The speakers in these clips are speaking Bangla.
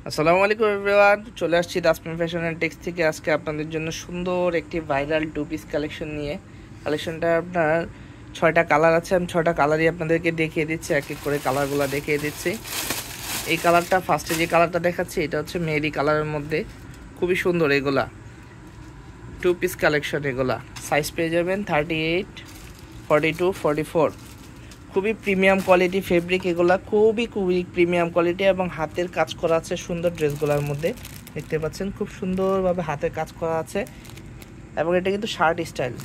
আসসালামু আলাইকুম এভরিওয়ান, চলে আসছি তাসমিম ফ্যাশন অ্যান্ড টেক্স থেকে। আজকে আপনাদের জন্য সুন্দর একটি ভাইরাল টু পিস কালেকশন নিয়ে। কালেকশনটা আপনার 6টা কালার আছে। আমি 6টা কালারই আপনাদেরকে দেখিয়ে দিচ্ছি, এক এক করে কালারগুলো দেখিয়ে দিচ্ছি। এই কালারটা ফার্স্টে যে কালারটা দেখাচ্ছি এটা হচ্ছে মেহেদি কালারের মধ্যে, খুবই সুন্দর। এগুলা টু পিস কালেকশন, এগুলা সাইজ পেয়ে যাবেন 38, 42, 44। খুবই প্রিমিয়াম কোয়ালিটি ফেব্রিক, এগুলা খুবই প্রিমিয়াম কোয়ালিটি এবং হাতের কাজ করা আছে সুন্দর। ড্রেসগুলোর মধ্যে দেখতে পাচ্ছেন খুব সুন্দরভাবে হাতের কাজ করা আছে এবং এটা কিন্তু শার্ট স্টাইল।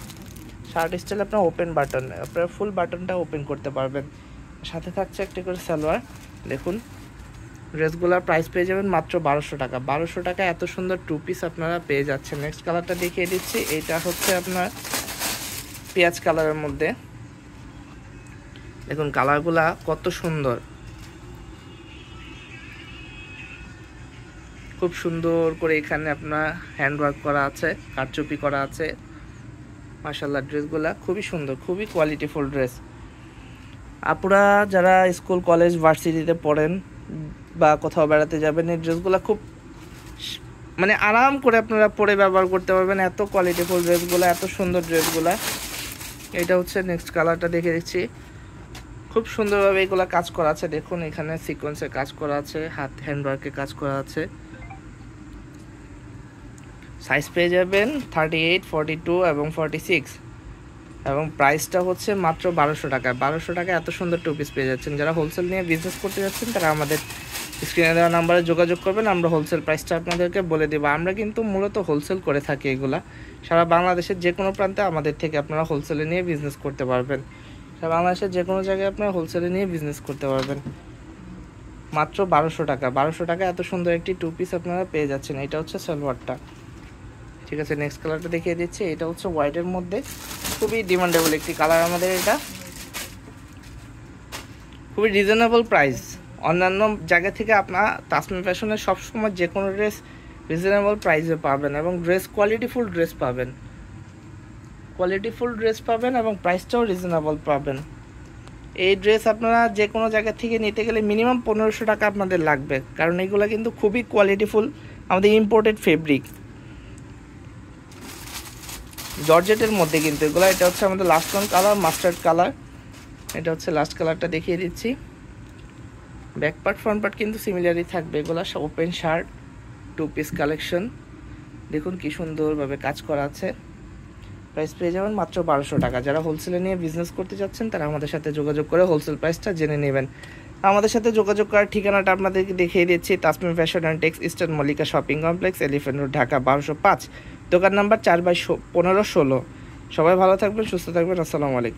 আপনার ওপেন বাটন, আপনারা ফুল বাটনটা ওপেন করতে পারবেন। সাথে থাকছে একটা করে সালোয়ার। দেখুন ড্রেসগুলোর প্রাইস পেয়ে যাবেন মাত্র 1200 টাকা। 1200 টাকা এত সুন্দর টু পিস আপনারা পেয়ে যাচ্ছেন। নেক্সট কালারটা দেখিয়ে দিচ্ছি, এইটা হচ্ছে আপনার পেঁয়াজ কালারের মধ্যে। দেখুন কালারগুলা কত সুন্দর, খুব সুন্দর করে এখানে আপনার হ্যান্ডওয়ার্ক করা আছে, কারচুপি করা আছে। মাশাআল্লাহ ড্রেসগুলা খুবই সুন্দর, খুবই কোয়ালিটিফুল ড্রেস। আপুরা যারা স্কুল কলেজ ভার্সিটিতে পড়েন বা কোথাও বেড়াতে যাবেন, এই ড্রেসগুলা খুব মানে আরাম করে আপনারা পরে ব্যবহার করতে পারবেন। এত কোয়ালিটিফুল ড্রেসগুলা, এত সুন্দর ড্রেসগুলা। এটা হচ্ছে নেক্সট কালারটা দেখে দিচ্ছি। খুব সুন্দরভাবে এগুলো কাজ করা আছে। দেখুন এখানে সিকোয়েন্সের কাজ করা আছে, হাত হ্যান্ডওয়ার্কের কাজ করা আছে। সাইজ পেয়ে যাবেন 38, 42 এবং 46 এবং প্রাইসটা হচ্ছে মাত্র 1200 টাকা। 1200 টাকা এত সুন্দর টু পিস পেয়ে যাচ্ছেন। যারা হোলসেল নিয়ে বিজনেস করতে যাচ্ছেন তারা আমাদের স্ক্রিনে দেওয়া নাম্বারে যোগাযোগ করবেন, আমরা হোলসেল প্রাইসটা আপনাদেরকে বলে দেবো। আমরা কিন্তু মূলত হোলসেল করে থাকি এগুলা। সারা বাংলাদেশের যে কোনো প্রান্তে আমাদের থেকে আপনারা হোলসেলে নিয়ে বিজনেস করতে পারবেন। সারা বাংলাদেশের যে কোনো জায়গায় আপনারা হোলসেলে নিয়ে বিজনেস করতে পারবেন। মাত্র 1200 টাকা। 1200 টাকা এত সুন্দর একটি টু পিস আপনারা পেয়ে যাচ্ছেন। এটা হচ্ছে সালোয়ারটা। ঠিক আছে, নেক্সট কালারটা দেখিয়ে দিচ্ছি। এটা হচ্ছে হোয়াইটের মধ্যে, খুবই ডিমান্ডেবল একটি কালার আমাদের। এটা খুবই রিজনেবল প্রাইস। অন্যান্য জায়গা থেকে আপনার তাসমিম ফ্যাশনের সবসময় যে কোনো ড্রেস রিজনেবল প্রাইসে পাবেন এবং কোয়ালিটিফুল ড্রেস পাবেন এবং প্রাইসটাও রিজনেবল পাবেন। এই ড্রেস আপনারা যে কোনো জায়গা থেকে নিতে গেলে মিনিমাম 1500 টাকা আপনাদের লাগবে, কারণ এগুলো কিন্তু খুবই কোয়ালিটিফুল, আমাদের ইম্পোর্টেড ফেব্রিক, জর্জেটের মধ্যে কিন্তু এগুলো। এটা হচ্ছে আমাদের last one colour, mustard colour. এটা হচ্ছে লাস্ট কালারটা দেখিয়ে দিচ্ছি। ব্যাক পার্ট ফ্রন্ট পার্ট কিন্তু সিমিলারই থাকবে। এগুলো open shirt two piece collection. দেখুন কি সুন্দরভাবে কাজ করা আছে। প্রাইস পেয়ে যাবেন মাত্র 1200 টাকা। যারা হোলসেলে নিয়ে বিজনেস করতে যাচ্ছেন তারা আমাদের সাথে যোগাযোগ করে হোলসেল প্রাইসটা জেনে নেবেন। আমাদের সাথে যোগাযোগ করার ঠিকানাটা আপনাদেরকে দেখিয়ে দিচ্ছি। Tasmim fashion and tex, eastern Mallika shopping complex, elephant road, Dhaka 1205। দোকান নাম্বার 4/15-16। সবাই ভালো থাকবেন, সুস্থ থাকবেন। আসসালামু আলাইকুম।